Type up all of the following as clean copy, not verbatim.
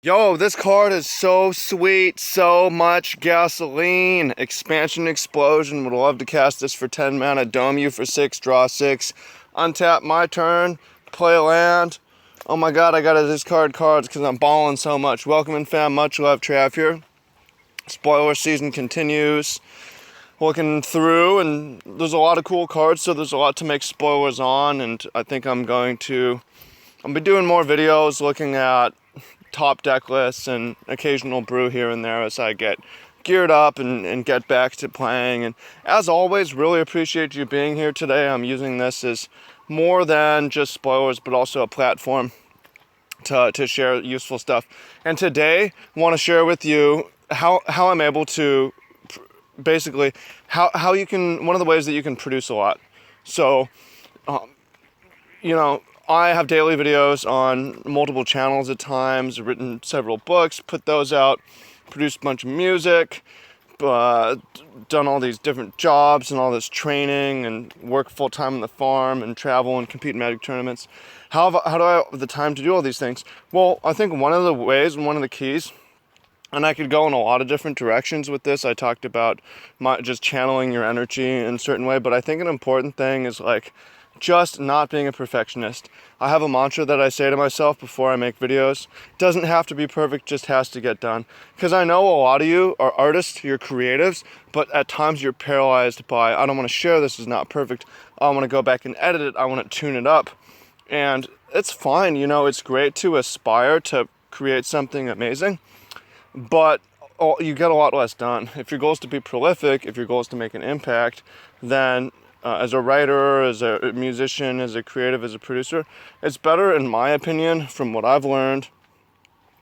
Yo, this card is so sweet, so much gasoline. Expansion Explosion, would love to cast this for 10 mana, dome you for 6, draw 6, untap my turn, play a land. Oh my god, I gotta discard cards because I'm balling so much. Welcome in fam, much love, Trav here. Spoiler season continues. Looking through, and there's a lot of cool cards, so there's a lot to make spoilers on, and I think I'll be doing more videos looking at top deck lists and occasional brew here and there as I get geared up and get back to playing. And as always, really appreciate you being here today. I'm using this as more than just spoilers, but also a platform to share useful stuff. And today, I want to share with you how I'm able to basically how you can, one of the ways that you can produce a lot. So, I have daily videos on multiple channels at times, written several books, put those out, produced a bunch of music, done all these different jobs and all this training and work full-time on the farm and travel and compete in Magic tournaments. How do I have the time to do all these things? Well, I think one of the ways and one of the keys, and I could go in a lot of different directions with this. I talked about just channeling your energy in a certain way, but I think an important thing is just not being a perfectionist. I have a mantra that I say to myself before I make videos. Doesn't have to be perfect, just has to get done. Because I know a lot of you are artists, you're creatives, but at times you're paralyzed by, I don't want to share this is not perfect. I want to go back and edit it. I want to tune it up. And it's fine, it's great to aspire to create something amazing, but you get a lot less done. If your goal is to be prolific, if your goal is to make an impact, then as a writer, as a musician, as a creative, as a producer, it's better, in my opinion, from what I've learned,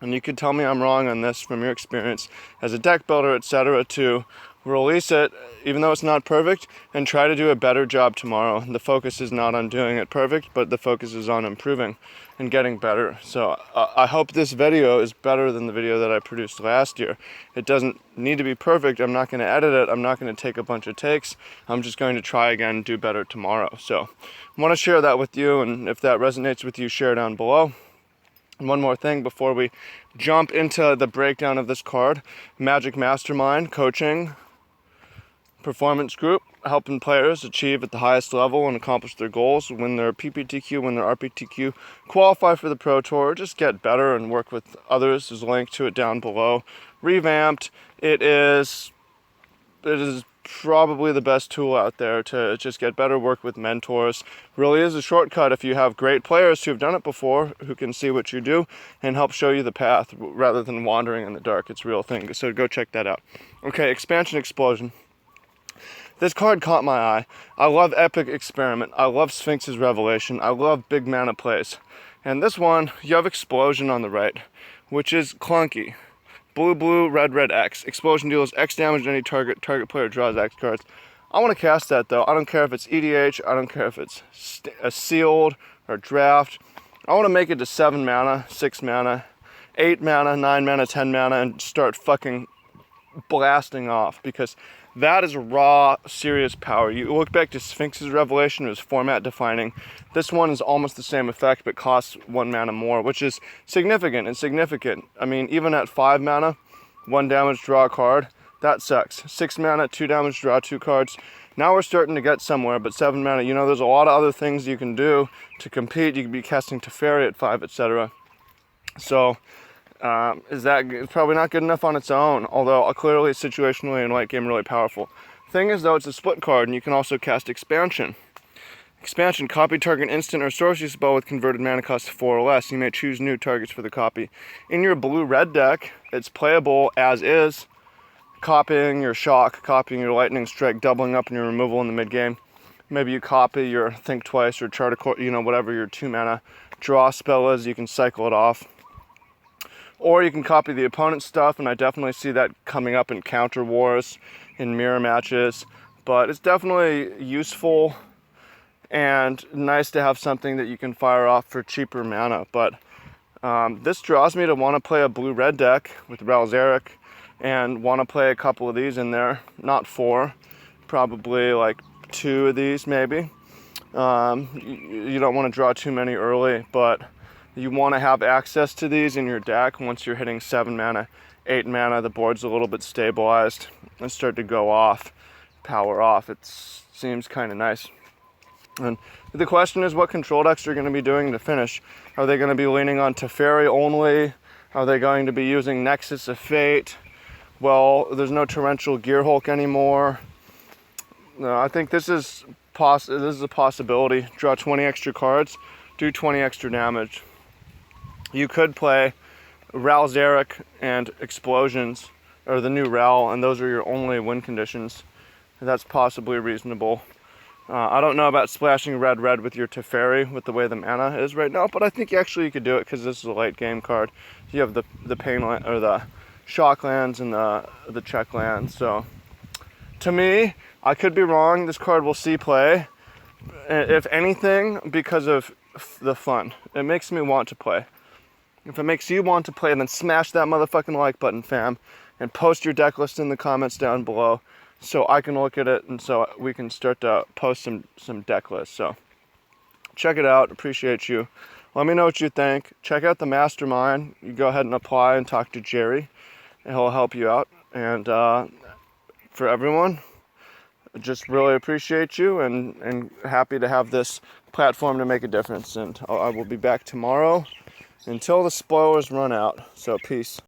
and you could tell me I'm wrong on this from your experience, as a deck builder, etc., to release it, even though it's not perfect, and try to do a better job tomorrow. The focus is not on doing it perfect, but the focus is on improving and getting better. So I hope this video is better than the video that I produced last year. It doesn't need to be perfect. I'm not going to edit it. I'm not going to take a bunch of takes. I'm just going to try again and do better tomorrow. So I want to share that with you, and if that resonates with you, share down below. And one more thing before we jump into the breakdown of this card. Magic Mastermind Coaching Performance Group, helping players achieve at the highest level and accomplish their goals, win their PPTQ, win their RPTQ, qualify for the Pro Tour, just get better and work with others. There's a link to it down below. Revamped. It is probably the best tool out there to just get better, work with mentors. Really is a shortcut if you have great players who have done it before, who can see what you do and help show you the path rather than wandering in the dark. It's a real thing, so go check that out. Okay, Expansion Explosion. This card caught my eye. I love Epic Experiment. I love Sphinx's Revelation. I love big mana plays. And this one, you have Explosion on the right, which is clunky. Blue, red, X. Explosion deals X damage to any target. Target player draws X cards. I want to cast that though. I don't care if it's EDH. I don't care if it's a sealed or draft. I want to make it to 7 mana, 6 mana, 8 mana, 9 mana, 10 mana, and start fucking blasting off, because that is raw, serious power. You look back to Sphinx's Revelation, it was format defining. This one is almost the same effect, but costs 1 mana more, which is significant. I mean, even at 5 mana, 1 damage, draw a card, that sucks. 6 mana, 2 damage, draw 2 cards. Now we're starting to get somewhere, but 7 mana, there's a lot of other things you can do to compete. You can be casting Teferi at 5, etc. So, it's probably not good enough on its own, although clearly situationally in late game really powerful. Thing is though, it's a split card, and you can also cast Expansion. Expansion, copy target instant or sorcery spell with converted mana cost 4 or less. You may choose new targets for the copy. In your blue-red deck, it's playable as is, copying your Shock, copying your Lightning Strike, doubling up in your removal in the mid-game. Maybe you copy your Think Twice or Chart whatever your 2 mana draw spell is, you can cycle it off. Or you can copy the opponent's stuff, and I definitely see that coming up in counter wars, in mirror matches. But it's definitely useful and nice to have something that you can fire off for cheaper mana. But this draws me to want to play a blue-red deck with Ralzeric and want to play a couple of these in there. Not 4, probably like 2 of these maybe. You don't want to draw too many early, but You want to have access to these in your deck once you're hitting 7 mana, 8 mana, the board's a little bit stabilized and start to go off, power off. It seems kind of nice. And the question is what control decks are going to be doing to finish. Are they going to be leaning on Teferi only? Are they going to be using Nexus of Fate? Well, there's no Torrential Gearhulk anymore. No, I think this is a possibility. Draw 20 extra cards, do 20 extra damage. You could play Ral Zarek and Explosions, or the new Ral, and those are your only win conditions. That's possibly reasonable. I don't know about splashing red with your Teferi with the way the mana is right now, but I think actually you could do it because this is a late game card. You have the pain land, or the shock lands and the check lands. So to me, I could be wrong. This card will see play, if anything, because of the fun. It makes me want to play. If it makes you want to play, then smash that motherfucking like button, fam, and post your deck list in the comments down below, so I can look at it and so we can start to post some deck lists. So check it out. Appreciate you. Let me know what you think. Check out the mastermind. You go ahead and apply and talk to Jerry, and he'll help you out. And for everyone, just really appreciate you and happy to have this platform to make a difference. And I will be back tomorrow until the spoilers run out. So peace.